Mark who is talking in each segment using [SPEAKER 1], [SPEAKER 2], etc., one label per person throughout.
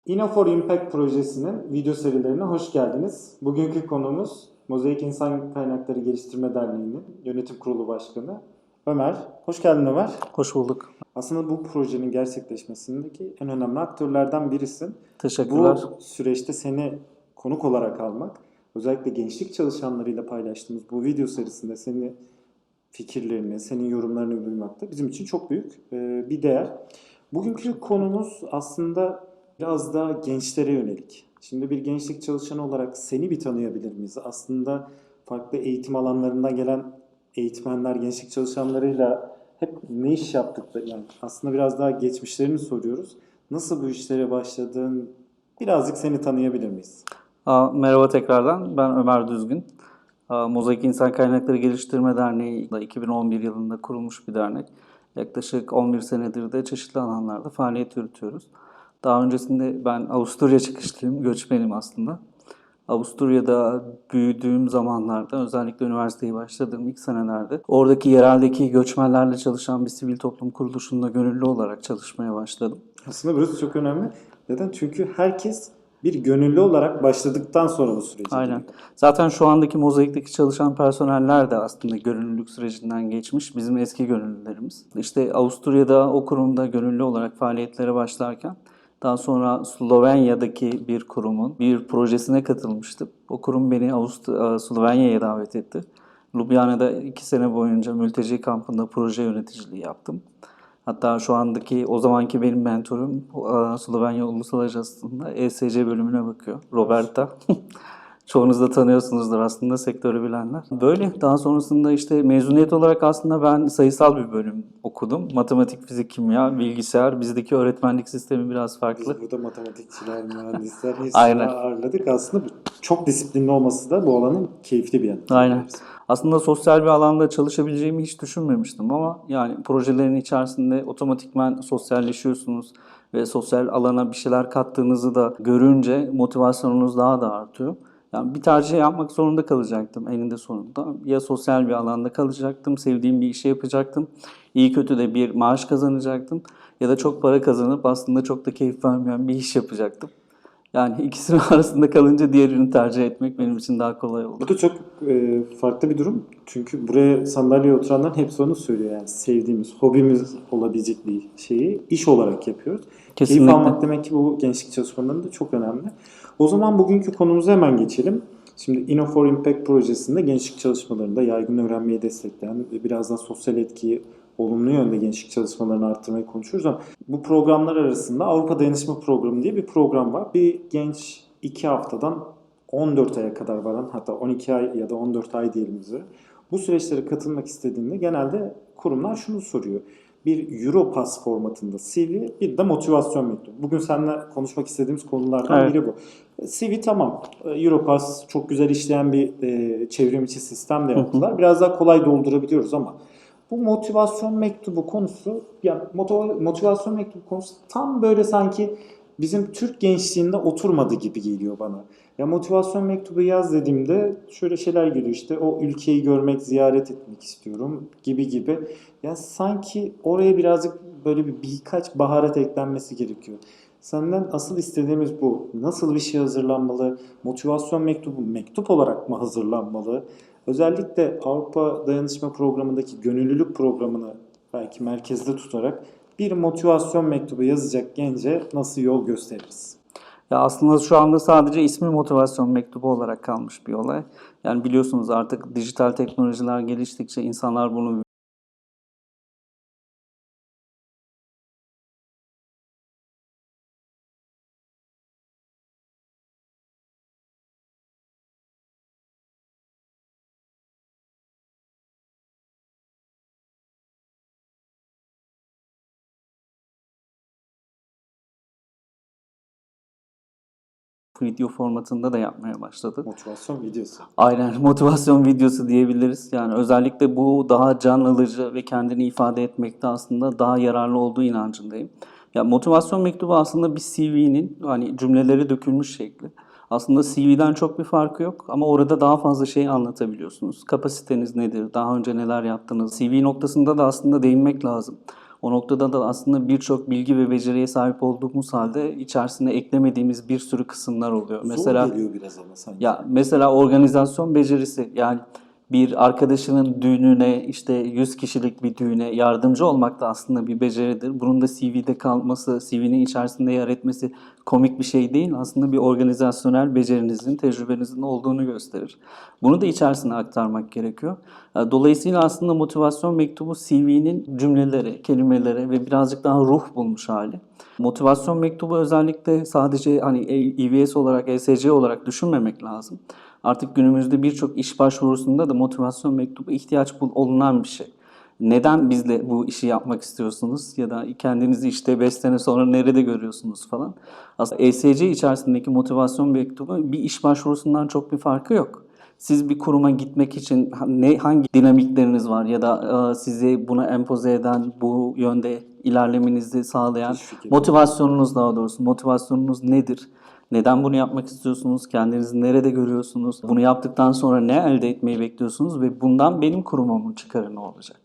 [SPEAKER 1] Inno for Impact projesinin video serilerine hoş geldiniz. Bugünkü konumuz Mozaik İnsan Kaynakları Geliştirme Derneği'nin yönetim kurulu başkanı Ömer. Hoş geldin Ömer.
[SPEAKER 2] Hoş bulduk.
[SPEAKER 1] Aslında bu projenin gerçekleşmesindeki en önemli aktörlerden birisin.
[SPEAKER 2] Teşekkürler.
[SPEAKER 1] Bu süreçte seni konuk olarak almak, özellikle gençlik çalışanlarıyla paylaştığımız bu video serisinde senin fikirlerini, senin yorumlarını duymak da bizim için çok büyük bir değer. Bugünkü konumuz aslında biraz daha gençlere yönelik. Şimdi bir gençlik çalışanı olarak seni bir tanıyabilir miyiz? Aslında farklı eğitim alanlarından gelen eğitmenler, gençlik çalışanlarıyla hep ne iş yaptıkları, yani aslında biraz daha geçmişlerini soruyoruz. Nasıl bu işlere başladın? Birazcık seni tanıyabilir miyiz?
[SPEAKER 2] Merhaba tekrardan. Ben Ömer Düzgün. Mozaik İnsan Kaynakları Geliştirme Derneği 2011 yılında kurulmuş bir dernek. Yaklaşık 11 senedir de çeşitli alanlarda faaliyet yürütüyoruz. Daha öncesinde ben Avusturya çıkışlıyım, göçmenim aslında. Avusturya'da büyüdüğüm zamanlarda, özellikle üniversiteye başladığım ilk senelerde oradaki yereldeki göçmenlerle çalışan bir sivil toplum kuruluşunda gönüllü olarak çalışmaya başladım.
[SPEAKER 1] Aslında burası çok önemli. Neden? Çünkü herkes bir gönüllü olarak başladıktan sonra bu sürece
[SPEAKER 2] Aynen.
[SPEAKER 1] giriyor.
[SPEAKER 2] Zaten şu andaki Mozaik'teki çalışan personeller de aslında gönüllülük sürecinden geçmiş. Bizim eski gönüllülerimiz. İşte Avusturya'da o kurumda gönüllü olarak faaliyetlere başlarken daha sonra Slovenya'daki bir kurumun bir projesine katılmıştım. O kurum beni Slovenya'ya davet etti. Ljubljana'da 2 sene boyunca mülteci kampında proje yöneticiliği yaptım. Hatta şu andaki, o zamanki benim mentorum Slovenya Ulusal Ajansı'nda ESC bölümüne bakıyor. Roberta. Çoğunuz da tanıyorsunuzdur aslında, sektörü bilenler. Böyle daha sonrasında işte mezuniyet olarak aslında ben sayısal bir bölüm okudum. Matematik, fizik, kimya, bilgisayar. Bizdeki öğretmenlik sistemi biraz farklı.
[SPEAKER 1] Biz burada matematikçiler, mühendisler hepsini
[SPEAKER 2] Aynen.
[SPEAKER 1] ağırladık. Aslında çok disiplinli olması da bu alanın keyifli bir yanı.
[SPEAKER 2] Aynen. Aslında sosyal bir alanda çalışabileceğimi hiç düşünmemiştim ama yani projelerin içerisinde otomatikman sosyalleşiyorsunuz ve sosyal alana bir şeyler kattığınızı da görünce motivasyonunuz daha da artıyor. Yani bir tercih yapmak zorunda kalacaktım eninde sonunda. Ya sosyal bir alanda kalacaktım, sevdiğim bir işi yapacaktım. İyi kötü de bir maaş kazanacaktım. Ya da çok para kazanıp aslında çok da keyif vermeyen bir iş yapacaktım. Yani ikisinin arasında kalınca diğerini tercih etmek benim için daha kolay oldu.
[SPEAKER 1] Bu da çok farklı bir durum. Çünkü buraya sandalyeye oturanların hepsi onu söylüyor. Yani sevdiğimiz, hobimiz olabilecek bir şeyi iş olarak yapıyoruz.
[SPEAKER 2] Kesinlikle.
[SPEAKER 1] Keyif almak demek ki bu gençlik çalışmalarında çok önemli. O zaman bugünkü konumuza hemen geçelim. Şimdi Inno for Impact projesinde gençlik çalışmalarında yaygın öğrenmeyi destekleyen ve biraz daha sosyal etkiyi olumlu yönde gençlik çalışmalarını arttırmayı konuşuyoruz ama bu programlar arasında Avrupa Dayanışma Programı diye bir program var. Bir genç 2 haftadan 14 aya kadar varan, hatta 12 ay ya da 14 ay diyelim bize. Bu süreçlere katılmak istediğinde genelde kurumlar şunu soruyor. Bir Europass formatında CV, bir de motivasyon mektubu. Bugün seninle konuşmak istediğimiz konulardan biri bu. CV tamam. Europass çok güzel işleyen bir çevrim içi sistem de yaptılar. Biraz daha kolay doldurabiliyoruz ama bu motivasyon mektubu konusu, ya motivasyon mektubu konusu tam böyle sanki bizim Türk gençliğinde oturmadı gibi geliyor bana. Ya motivasyon mektubu yaz dediğimde şöyle şeyler geliyor, işte o ülkeyi görmek, ziyaret etmek istiyorum gibi gibi. Ya sanki oraya birazcık böyle birkaç baharat eklenmesi gerekiyor. Senden asıl istediğimiz bu. Nasıl bir şey hazırlanmalı? Motivasyon mektubu mektup olarak mı hazırlanmalı? Özellikle Avrupa Dayanışma Programı'ndaki gönüllülük programını belki merkezde tutarak bir motivasyon mektubu yazacak gence nasıl yol gösteririz?
[SPEAKER 2] Ya aslında şu anda sadece ismi motivasyon mektubu olarak kalmış bir olay. Yani biliyorsunuz artık dijital teknolojiler geliştikçe insanlar bunu video formatında da yapmaya başladı.
[SPEAKER 1] Motivasyon videosu.
[SPEAKER 2] Aynen, motivasyon videosu diyebiliriz. Yani özellikle bu daha can alıcı ve kendini ifade etmekte aslında daha yararlı olduğu inancındayım. Ya motivasyon mektubu aslında bir CV'nin hani cümleleri dökülmüş şekli. Aslında CV'den çok bir farkı yok ama orada daha fazla şey anlatabiliyorsunuz. Kapasiteniz nedir? Daha önce neler yaptınız? CV noktasında da aslında değinmek lazım. O noktada da aslında birçok bilgi ve beceriye sahip olduğumuz halde içerisine eklemediğimiz bir sürü kısımlar oluyor.
[SPEAKER 1] Zor geliyor biraz ama sanki.
[SPEAKER 2] Ya mesela organizasyon becerisi, yani bir arkadaşının düğününe, işte 100 kişilik bir düğüne yardımcı olmak da aslında bir beceridir. Bunun da CV'de kalması, CV'nin içerisinde yer etmesi komik bir şey değil. Aslında bir organizasyonel becerinizin, tecrübenizin olduğunu gösterir. Bunu da içerisine aktarmak gerekiyor. Dolayısıyla aslında motivasyon mektubu CV'nin cümleleri, kelimeleri ve birazcık daha ruh bulmuş hali. Motivasyon mektubu özellikle sadece hani EVS olarak, ESC olarak düşünmemek lazım. Artık günümüzde birçok iş başvurusunda da motivasyon mektubu ihtiyaç olunan bir şey. Neden bizle bu işi yapmak istiyorsunuz ya da kendinizi işte 5 sene sonra nerede görüyorsunuz falan. Aslında ESC içerisindeki motivasyon mektubu bir iş başvurusundan çok bir farkı yok. Siz bir kuruma gitmek için hangi dinamikleriniz var ya da sizi buna empoze eden, bu yönde ilerlemenizi sağlayan motivasyonunuz, daha doğrusu motivasyonunuz nedir? Neden bunu yapmak istiyorsunuz? Kendinizi nerede görüyorsunuz? Bunu yaptıktan sonra ne elde etmeyi bekliyorsunuz ve bundan benim kurumumun çıkarı ne olacak?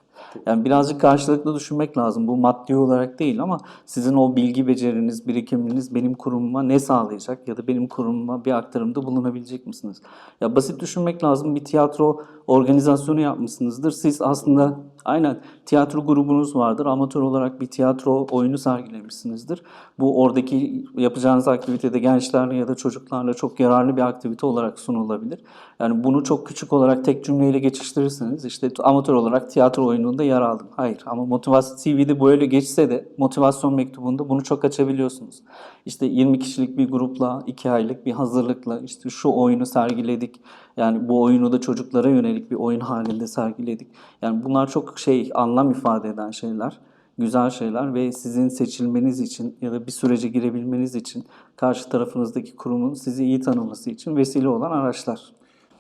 [SPEAKER 2] Yani birazcık karşılıklı düşünmek lazım. Bu maddi olarak değil ama sizin o bilgi beceriniz, birikiminiz benim kurumuma ne sağlayacak ya da benim kurumuma bir aktarımda bulunabilecek misiniz? Ya basit düşünmek lazım. Bir tiyatro organizasyonu yapmışsınızdır. Siz aslında aynen tiyatro grubunuz vardır. Amatör olarak bir tiyatro oyunu sergilemişsinizdir. Bu oradaki yapacağınız aktivitede gençlerle ya da çocuklarla çok yararlı bir aktivite olarak sunulabilir. Yani bunu çok küçük olarak tek cümleyle geçiştirirseniz işte amatör olarak tiyatro oyununda yer aldım. Hayır, ama motivasyon CV'de böyle geçse de motivasyon mektubunda bunu çok açabiliyorsunuz. İşte 20 kişilik bir grupla, 2 aylık bir hazırlıkla işte şu oyunu sergiledik. Yani bu oyunu da çocuklara yönelik bir oyun halinde sergiledik. Yani bunlar çok anlam ifade eden şeyler, güzel şeyler ve sizin seçilmeniz için ya da bir sürece girebilmeniz için karşı tarafınızdaki kurumun sizi iyi tanıması için vesile olan araçlar.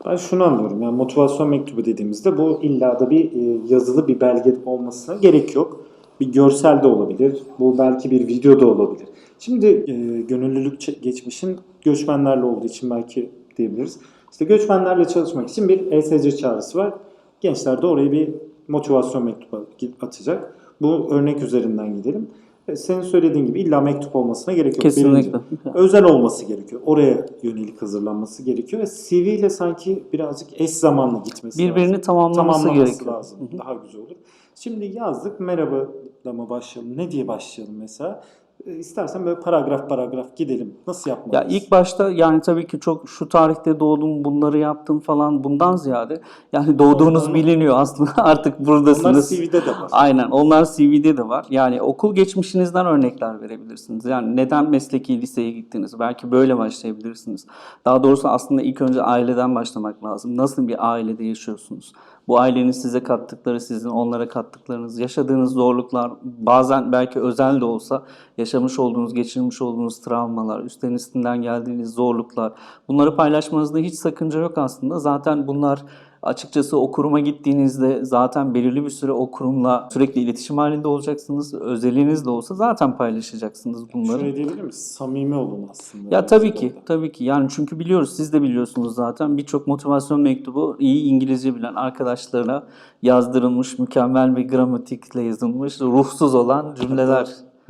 [SPEAKER 1] Ben şunu anlıyorum. Yani motivasyon mektubu dediğimizde bu illa da bir yazılı bir belge olmasına gerek yok. Bir görsel de olabilir. Bu belki bir video da olabilir. Şimdi gönüllülük geçmişin göçmenlerle olduğu için belki diyebiliriz. İşte göçmenlerle çalışmak için bir ESC çağrısı var. Gençler de oraya bir motivasyon mektubu atacak. Bu örnek üzerinden gidelim. Senin söylediğin gibi illa mektup olmasına gerek yok.
[SPEAKER 2] Kesinlikle.
[SPEAKER 1] Özel olması gerekiyor. Oraya yönelik hazırlanması gerekiyor ve CV ile sanki birazcık eş zamanlı gitmesi
[SPEAKER 2] Birbirini
[SPEAKER 1] lazım.
[SPEAKER 2] tamamlaması gerekiyor.
[SPEAKER 1] lazım. Daha güzel olur. Şimdi yazdık. Merhaba mı başlayalım? Ne diye başlayalım mesela? İstersen böyle paragraf paragraf gidelim. Nasıl
[SPEAKER 2] Ya
[SPEAKER 1] yapmalıyız?
[SPEAKER 2] ilk başta yani tabii ki çok şu tarihte doğdum, bunları yaptım falan bundan ziyade yani doğduğunuz
[SPEAKER 1] Onu-
[SPEAKER 2] biliniyor aslında artık
[SPEAKER 1] Onlar
[SPEAKER 2] buradasınız.
[SPEAKER 1] CV'de de var.
[SPEAKER 2] Aynen, onlar CV'de de var. Yani okul geçmişinizden örnekler verebilirsiniz. Yani neden mesleki liseye gittiniz? Belki böyle başlayabilirsiniz. Daha doğrusu aslında ilk önce aileden başlamak lazım. Nasıl bir ailede yaşıyorsunuz? Bu ailenin size kattıkları, sizin onlara kattıklarınız, yaşadığınız zorluklar, bazen belki özel de olsa yaşamış olduğunuz, geçirmiş olduğunuz travmalar, üstünden geldiğiniz zorluklar. Bunları paylaşmanızda hiç sakınca yok aslında. Zaten bunlar açıkçası o kuruma gittiğinizde zaten belirli bir süre o kurumla sürekli iletişim halinde olacaksınız. Özeliniz de olsa zaten paylaşacaksınız bunları.
[SPEAKER 1] Şöyle diyebilir miyiz? Samimi olun aslında.
[SPEAKER 2] Ya tabii ki, tabii ki. Yani çünkü biliyoruz, siz de biliyorsunuz zaten birçok motivasyon mektubu iyi İngilizce bilen arkadaşlarına yazdırılmış, mükemmel bir gramatikle yazılmış, ruhsuz olan cümleler.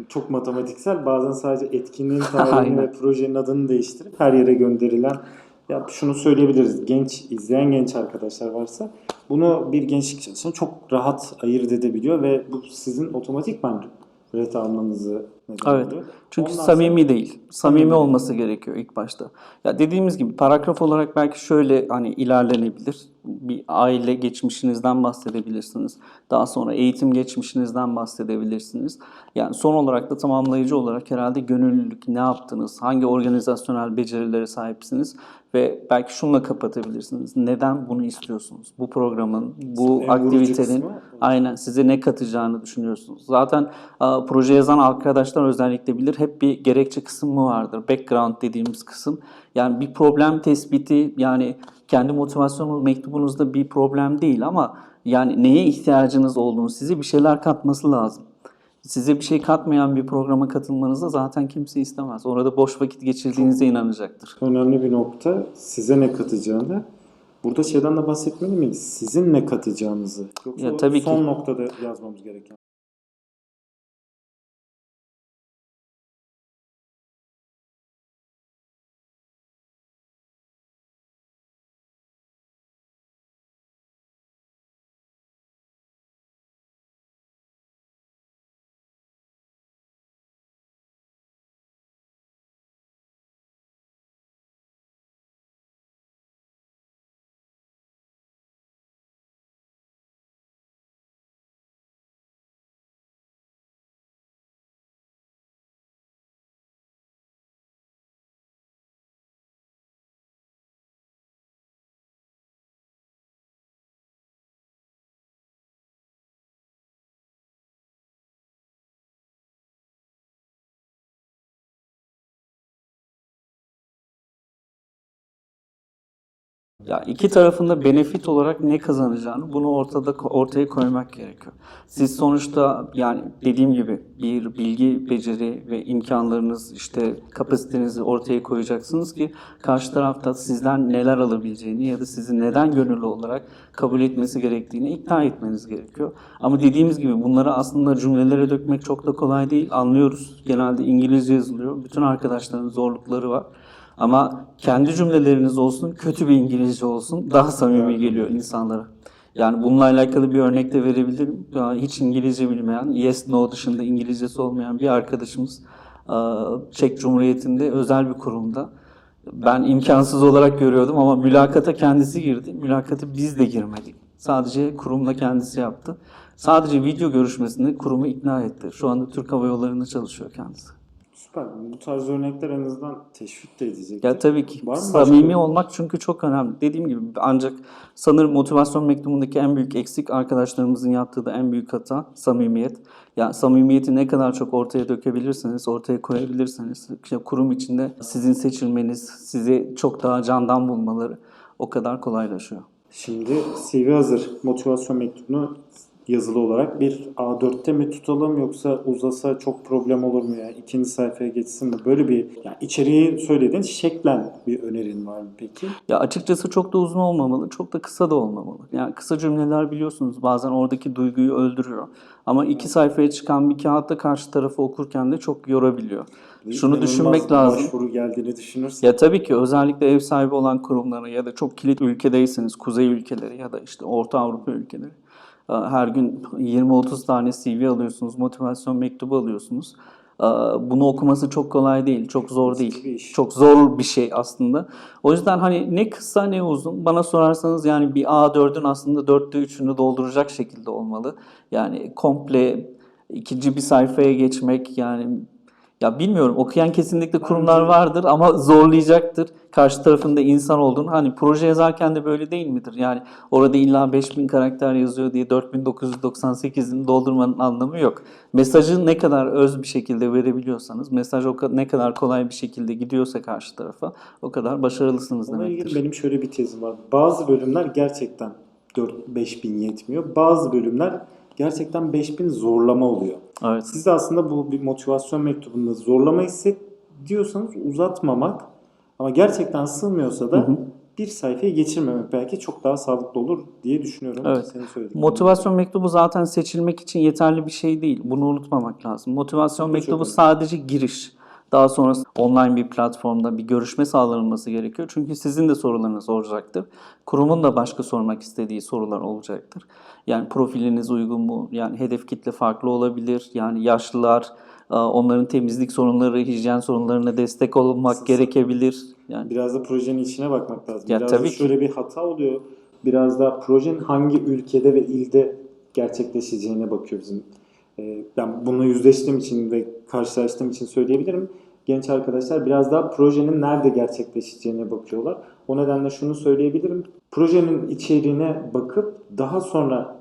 [SPEAKER 1] Çok matematiksel. Bazen sadece etkinliğin tarihini
[SPEAKER 2] Aynen.
[SPEAKER 1] ve projenin adını değiştirip her yere gönderilen. Ya şunu söyleyebiliriz. İzleyen genç arkadaşlar varsa bunu bir gençlik çalışanı çok rahat ayırt edebiliyor ve bu sizin otomatikman ret almanızı neden
[SPEAKER 2] Evet.
[SPEAKER 1] oluyor.
[SPEAKER 2] Çünkü
[SPEAKER 1] Ondan
[SPEAKER 2] samimi
[SPEAKER 1] sonra-
[SPEAKER 2] değil. Samimi
[SPEAKER 1] Samimi
[SPEAKER 2] olması gerekiyor ilk başta. Ya dediğimiz gibi paragraf olarak belki şöyle hani ilerlenebilir. Bir aile geçmişinizden bahsedebilirsiniz. Daha sonra eğitim geçmişinizden bahsedebilirsiniz. Yani son olarak da tamamlayıcı olarak herhalde gönüllülük, ne yaptınız, hangi organizasyonel becerilere sahipsiniz ve belki şunla kapatabilirsiniz. Neden bunu istiyorsunuz? Bu programın, bu
[SPEAKER 1] En vurucu
[SPEAKER 2] aktivitenin
[SPEAKER 1] kısmı-
[SPEAKER 2] aynen size ne katacağını düşünüyorsunuz. Zaten proje yazan arkadaşlar özellikle bilir. Hep bir gerekçe kısmı vardır. Background dediğimiz kısım. Yani bir problem tespiti, yani kendi motivasyon mektubunuzda bir problem değil ama yani neye ihtiyacınız olduğunu, size bir şeyler katması lazım. Size bir şey katmayan bir programa katılmanızı zaten kimse istemez. Orada boş vakit geçirdiğinize inanacaktır.
[SPEAKER 1] Önemli bir nokta size ne katacağını. Burada şeyden de bahsetmeli miyiz? Sizin ne katacağınızı. Yoksa
[SPEAKER 2] Ya tabii
[SPEAKER 1] son
[SPEAKER 2] ki.
[SPEAKER 1] noktada yazmamız gereken.
[SPEAKER 2] Ya iki tarafında benefit olarak ne kazanacağını bunu ortaya koymak gerekiyor. Siz sonuçta yani dediğim gibi bir bilgi, beceri ve imkanlarınız işte kapasitenizi ortaya koyacaksınız ki karşı tarafta sizden neler alabileceğini ya da sizi neden gönüllü olarak kabul etmesi gerektiğini ikna etmeniz gerekiyor. Ama dediğimiz gibi bunları aslında cümlelere dökmek çok da kolay değil. Anlıyoruz. Genelde İngilizce yazılıyor. Bütün arkadaşların zorlukları var. Ama kendi cümleleriniz olsun, kötü bir İngilizce olsun daha samimi geliyor insanlara. Yani bununla alakalı bir örnek de verebilirim. Ya hiç İngilizce bilmeyen, yes no dışında İngilizcesi olmayan bir arkadaşımız Çek Cumhuriyeti'nde özel bir kurumda. Ben imkansız olarak görüyordum ama mülakata kendisi girdi. Mülakata biz de girmedik. Sadece kurumla kendisi yaptı. Sadece video görüşmesinde kurumu ikna etti. Şu anda Türk Hava Yolları'nda çalışıyor kendisi.
[SPEAKER 1] Süper. Bu tarz örnekler en azından teşvik de edecek.
[SPEAKER 2] Ya tabii ki.
[SPEAKER 1] Var mı
[SPEAKER 2] Samimi
[SPEAKER 1] başka?
[SPEAKER 2] olmak çünkü çok önemli. Dediğim gibi ancak sanırım motivasyon mektubundaki en büyük eksik arkadaşlarımızın yaptığı da en büyük hata samimiyet. Yani samimiyeti ne kadar çok ortaya dökebilirseniz, ortaya koyabilirseniz işte kurum içinde sizin seçilmeniz, sizi çok daha candan bulmaları o kadar kolaylaşıyor.
[SPEAKER 1] Şimdi CV hazır. Motivasyon mektubunu yazılı olarak bir A4'te mi tutalım yoksa uzasa çok problem olur mu ya? İkinci sayfaya geçsin mi? Böyle bir yani içeriği söylediğin şeklen bir önerin var mı peki?
[SPEAKER 2] Ya açıkçası çok da uzun olmamalı, çok da kısa da olmamalı. Yani kısa cümleler biliyorsunuz bazen oradaki duyguyu öldürüyor. Ama iki sayfaya çıkan bir kağıtta karşı tarafı okurken de çok yorabiliyor. Şunu
[SPEAKER 1] İnanılmaz
[SPEAKER 2] düşünmek lazım.
[SPEAKER 1] başvuru geldiğini düşünürsen.
[SPEAKER 2] Ya tabii ki özellikle ev sahibi olan kurumlara ya da çok kilit ülkedeyseniz, kuzey ülkeleri ya da işte Orta Avrupa ülkeleri. Her gün 20-30 tane CV alıyorsunuz, motivasyon mektubu alıyorsunuz. Bunu okuması çok kolay değil, çok zor
[SPEAKER 1] Riskli bir
[SPEAKER 2] değil.
[SPEAKER 1] iş.
[SPEAKER 2] Çok zor bir şey aslında. O yüzden hani ne kısa ne uzun. Bana sorarsanız yani bir A4'ün aslında 3'ünü dolduracak şekilde olmalı. Yani komple ikinci bir sayfaya geçmek yani ya bilmiyorum okuyan kesinlikle kurumlar vardır ama zorlayacaktır. Karşı tarafında insan olduğunu. Hani proje yazarken de böyle değil midir? Yani orada illa 5000 karakter yazıyor diye 4998'ini doldurmanın anlamı yok. Mesajı ne kadar öz bir şekilde verebiliyorsanız, mesaj ne kadar kolay bir şekilde gidiyorsa karşı tarafa o kadar başarılısınız
[SPEAKER 1] Onunla ilgili
[SPEAKER 2] demektir.
[SPEAKER 1] benim şöyle bir tezim var. Bazı bölümler gerçekten 4-5 bin yetmiyor. Bazı bölümler gerçekten 5.000 zorlama oluyor.
[SPEAKER 2] Evet.
[SPEAKER 1] Siz de aslında bu bir motivasyon mektubunda zorlama hissediyorsanız uzatmamak ama gerçekten sığmıyorsa da bir sayfayı geçirmemek belki çok daha sağlıklı olur diye düşünüyorum.
[SPEAKER 2] Evet.
[SPEAKER 1] Senin söylediğin.
[SPEAKER 2] Motivasyon mektubu zaten seçilmek için yeterli bir şey değil. Bunu unutmamak lazım. Motivasyon
[SPEAKER 1] Bu da çok
[SPEAKER 2] mektubu
[SPEAKER 1] önemli.
[SPEAKER 2] sadece giriş. Daha sonra online bir platformda bir görüşme sağlanılması gerekiyor. Çünkü sizin de sorularınız olacaktır. Kurumun da başka sormak istediği sorular olacaktır. Yani profiliniz uygun mu? Yani hedef kitle farklı olabilir. Yani yaşlılar, onların temizlik sorunları, hijyen sorunlarına destek olmak gerekebilir. Yani
[SPEAKER 1] Biraz da projenin içine bakmak lazım.
[SPEAKER 2] ya
[SPEAKER 1] Biraz
[SPEAKER 2] tabii
[SPEAKER 1] da
[SPEAKER 2] ki.
[SPEAKER 1] şöyle bir hata oluyor. Biraz da projenin hangi ülkede ve ilde gerçekleşeceğine bakıyor bizim. Ben bunu yüzleştiğim için ve karşılaştığım için söyleyebilirim. Genç arkadaşlar biraz daha projenin nerede gerçekleşeceğine bakıyorlar. O nedenle şunu söyleyebilirim. Projenin içeriğine bakıp daha sonra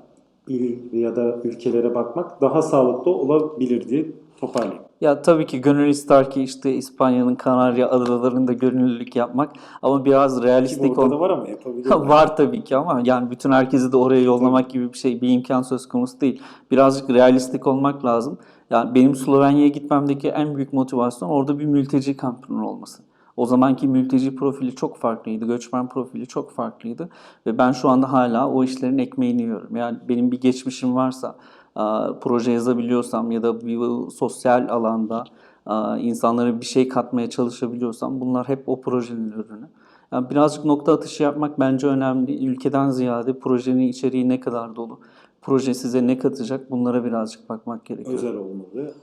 [SPEAKER 1] il ya da ülkelere bakmak daha sağlıklı olabilir diye toparlayayım.
[SPEAKER 2] Ya tabii ki gönül ister ki işte İspanya'nın Kanarya Adaları'nda gönüllülük yapmak ama biraz
[SPEAKER 1] Ki
[SPEAKER 2] realistik
[SPEAKER 1] orada da var ama yapabilir.
[SPEAKER 2] var tabii ki ama yani bütün herkesi de oraya yollamak gibi bir şey, bir imkan söz konusu değil. Birazcık realistik olmak lazım. Yani benim Slovenya'ya gitmemdeki en büyük motivasyon orada bir mülteci kampının olması. O zamanki mülteci profili çok farklıydı, göçmen profili çok farklıydı ve ben şu anda hala o işlerin ekmeğini yiyorum. Yani benim bir geçmişim varsa, proje yazabiliyorsam ya da bir sosyal alanda insanlara bir şey katmaya çalışabiliyorsam bunlar hep o projenin ürünü. Yani birazcık nokta atışı yapmak bence önemli. Ülkeden ziyade projenin içeriği ne kadar dolu, proje size ne katacak bunlara birazcık bakmak gerekiyor.
[SPEAKER 1] Özel olmalı.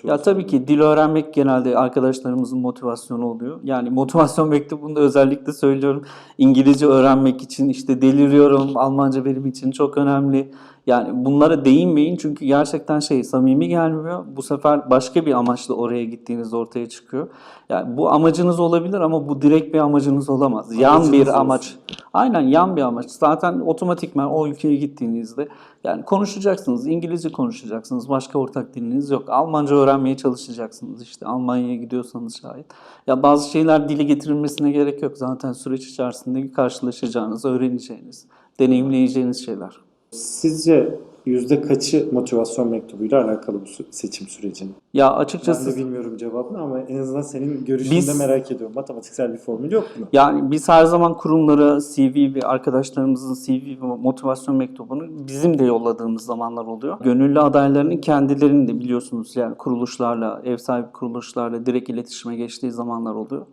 [SPEAKER 2] Ya tabii ki dil öğrenmek genelde arkadaşlarımızın motivasyonu oluyor. Yani motivasyon mektubunda özellikle söylüyorum. İngilizce öğrenmek için işte deliriyorum. Almanca benim için çok önemli. Yani bunlara değinmeyin çünkü gerçekten samimi gelmiyor. Bu sefer başka bir amaçla oraya gittiğiniz ortaya çıkıyor. Yani bu amacınız olabilir ama bu direkt bir amacınız olamaz. Yan
[SPEAKER 1] Amacınız
[SPEAKER 2] bir
[SPEAKER 1] olsun.
[SPEAKER 2] amaç. Aynen yan bir amaç. Zaten otomatikman o ülkeye gittiğinizde yani konuşacaksınız. İngilizce konuşacaksınız. Başka ortak diliniz yok. Almanca öğrenmeye çalışacaksınız. İşte Almanya'ya gidiyorsanız şayet. Ya bazı şeyler dile getirilmesine gerek yok. Zaten süreç içerisinde karşılaşacağınız, öğreneceğiniz, deneyimleyeceğiniz şeyler.
[SPEAKER 1] Sizce yüzde kaçı motivasyon mektubuyla alakalı bu seçim sürecinin?
[SPEAKER 2] Ya
[SPEAKER 1] Ben
[SPEAKER 2] açıkçası
[SPEAKER 1] de bilmiyorum cevabını ama en azından senin görüşünü de merak ediyorum. Matematiksel bir formül yok mu?
[SPEAKER 2] yani biz her zaman kurumlara CV ve arkadaşlarımızın CV ve motivasyon mektubunu bizim de yolladığımız zamanlar oluyor. Gönüllü adaylarının kendilerinin de biliyorsunuz yani kuruluşlarla, ev sahibi kuruluşlarla direkt iletişime geçtiği zamanlar oluyor.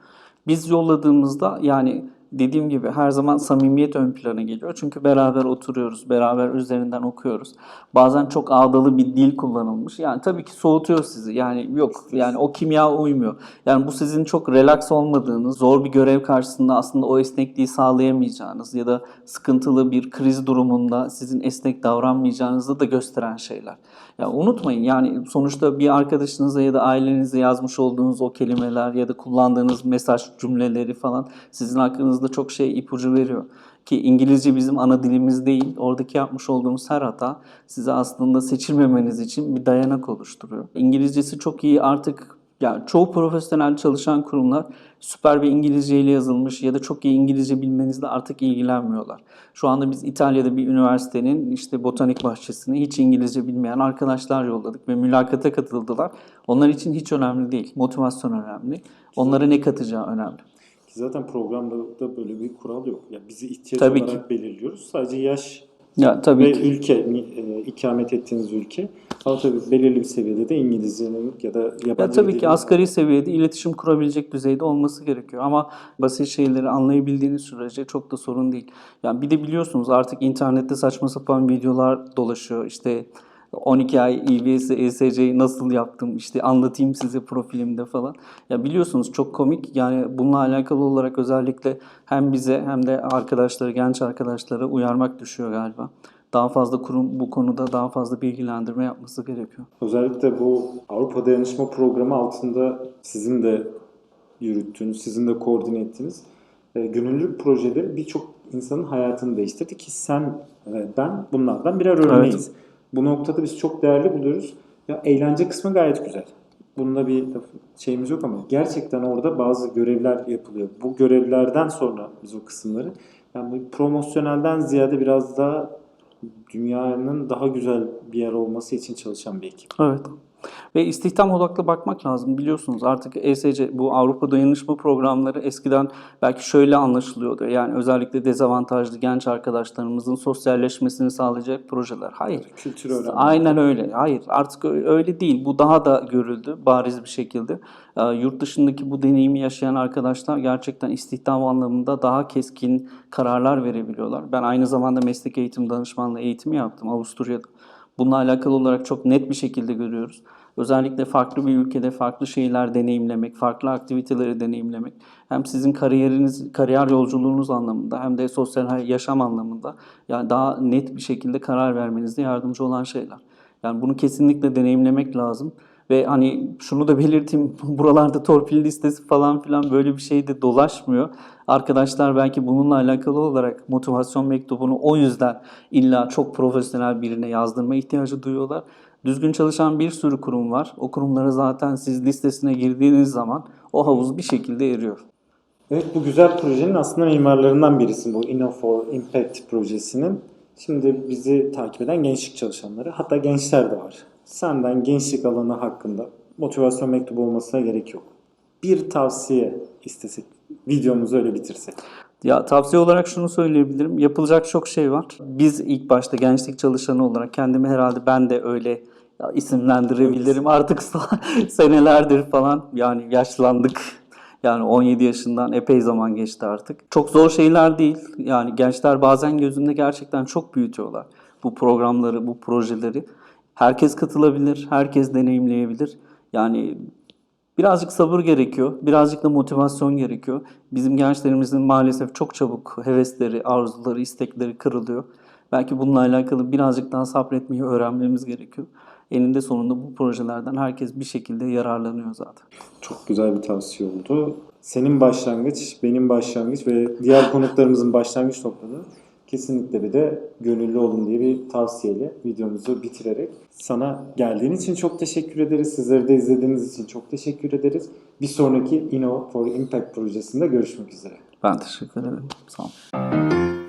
[SPEAKER 2] Biz yolladığımızda yani dediğim gibi her zaman samimiyet ön plana geliyor. Çünkü beraber oturuyoruz, beraber üzerinden okuyoruz. Bazen çok ağdalı bir dil kullanılmış. Yani tabii ki soğutuyor sizi. Yani yok yani o kimya uymuyor. Yani bu sizin çok relax olmadığınız, zor bir görev karşısında aslında o esnekliği sağlayamayacağınız ya da sıkıntılı bir kriz durumunda sizin esnek davranmayacağınızı da gösteren şeyler. Ya unutmayın yani sonuçta bir arkadaşınıza ya da ailenize yazmış olduğunuz o kelimeler ya da kullandığınız mesaj cümleleri falan sizin hakkınızda çok ipucu veriyor. Ki İngilizce bizim ana dilimiz değil. Oradaki yapmış olduğunuz her hata size aslında seçilmemeniz için bir dayanak oluşturuyor. İngilizcesi çok iyi artık yani çoğu profesyonel çalışan kurumlar süper bir İngilizce ile yazılmış ya da çok iyi İngilizce bilmenizle artık ilgilenmiyorlar. Şu anda biz İtalya'da bir üniversitenin işte botanik bahçesine hiç İngilizce bilmeyen arkadaşlar yolladık ve mülakata katıldılar. Onlar için hiç önemli değil. Motivasyon önemli. Onlara ne katacağı önemli.
[SPEAKER 1] Ki zaten programda da böyle bir kural yok. Ya bizi ihtiyaç
[SPEAKER 2] Tabii
[SPEAKER 1] olarak belirliyoruz. Sadece yaş
[SPEAKER 2] Ya tabii
[SPEAKER 1] ve
[SPEAKER 2] ki.
[SPEAKER 1] ülke, ikamet ettiğiniz ülke. Ama tabii belirli bir seviyede de İngilizcenin ya da
[SPEAKER 2] Ya
[SPEAKER 1] yabancı
[SPEAKER 2] tabii
[SPEAKER 1] bir
[SPEAKER 2] ki
[SPEAKER 1] dilin
[SPEAKER 2] asgari seviyede iletişim kurabilecek düzeyde olması gerekiyor ama basit şeyleri anlayabildiğiniz sürece çok da sorun değil. Yani bir de biliyorsunuz artık internette saçma sapan videolar dolaşıyor. İşte 12 ay EBS, ESC'yi nasıl yaptım işte anlatayım size profilimde falan. Ya biliyorsunuz çok komik yani bununla alakalı olarak özellikle hem bize hem de arkadaşları, genç arkadaşlara uyarmak düşüyor galiba. Daha fazla kurum bu konuda daha fazla bilgilendirme yapması gerekiyor.
[SPEAKER 1] özellikle bu Avrupa Dayanışma Programı altında sizin de yürüttüğünüz, sizin de koordine ettiğiniz gönüllülük projeleri birçok insanın hayatını değiştirdi ki sen ve ben bunlardan birer örneğiz. Bu noktada biz çok değerli buluyoruz. Ya eğlence kısmı gayet güzel. Bunda bir şeyimiz yok ama gerçekten orada bazı görevler yapılıyor. Bu görevlerden sonra biz o kısımları yani bu promosyonelden ziyade biraz daha dünyanın daha güzel bir yer olması için çalışan bir ekip.
[SPEAKER 2] Evet. Ve istihdam odaklı bakmak lazım. Biliyorsunuz artık ESC, bu Avrupa Dayanışma Programları eskiden belki şöyle anlaşılıyordu. Yani özellikle dezavantajlı genç arkadaşlarımızın sosyalleşmesini sağlayacak projeler. Hayır.
[SPEAKER 1] Kültür öğrenmek.
[SPEAKER 2] Aynen öyle. Hayır. Artık öyle değil. Bu daha da görüldü bariz bir şekilde. Yurt dışındaki bu deneyimi yaşayan arkadaşlar gerçekten istihdam anlamında daha keskin kararlar verebiliyorlar. Ben aynı zamanda meslek eğitim danışmanlığı eğitimi yaptım Avusturya'da. Bununla alakalı olarak çok net bir şekilde görüyoruz. Özellikle farklı bir ülkede farklı şeyler deneyimlemek, farklı aktiviteleri deneyimlemek hem sizin kariyer yolculuğunuz anlamında hem de sosyal yaşam anlamında yani daha net bir şekilde karar vermenizde yardımcı olan şeyler. Yani bunu kesinlikle deneyimlemek lazım. Ve hani şunu da belirteyim, buralarda torpil listesi falan filan böyle bir şey de dolaşmıyor. Arkadaşlar belki bununla alakalı olarak motivasyon mektubunu o yüzden illa çok profesyonel birine yazdırma ihtiyacı duyuyorlar. Düzgün çalışan bir sürü kurum var. O kurumlara zaten siz listesine girdiğiniz zaman o havuz bir şekilde eriyor.
[SPEAKER 1] Evet, bu güzel projenin aslında mimarlarından birisi bu Inno4 Impact projesinin. Şimdi bizi takip eden gençlik çalışanları, hatta gençler de var. Senden gençlik alanı hakkında motivasyon mektubu olmasına gerek yok. Bir tavsiye istesek, videomuzu öyle bitirsek.
[SPEAKER 2] Ya tavsiye olarak şunu söyleyebilirim. Yapılacak çok şey var. Biz ilk başta gençlik çalışanı olarak kendimi herhalde ben de öyle isimlendirebilirim. Artık senelerdir falan yani yaşlandık. Yani 17 yaşından epey zaman geçti artık. Çok zor şeyler değil. Yani gençler bazen gözünde gerçekten çok büyütüyorlar bu programları, bu projeleri. Herkes katılabilir, herkes deneyimleyebilir. Yani birazcık sabır gerekiyor, birazcık da motivasyon gerekiyor. Bizim gençlerimizin maalesef çok çabuk hevesleri, arzuları, istekleri kırılıyor. Belki bununla alakalı birazcık daha sabretmeyi öğrenmemiz gerekiyor. Eninde sonunda bu projelerden herkes bir şekilde yararlanıyor zaten.
[SPEAKER 1] Çok güzel bir tavsiye oldu. Senin başlangıç, benim başlangıç ve diğer konuklarımızın başlangıç noktaları kesinlikle bir de gönüllü olun diye bir tavsiyeyle videomuzu bitirerek sana geldiğin için çok teşekkür ederiz. Sizleri de izlediğiniz için çok teşekkür ederiz. Bir sonraki Inno for Impact projesinde görüşmek üzere.
[SPEAKER 2] Ben teşekkür ederim. Sağ olun.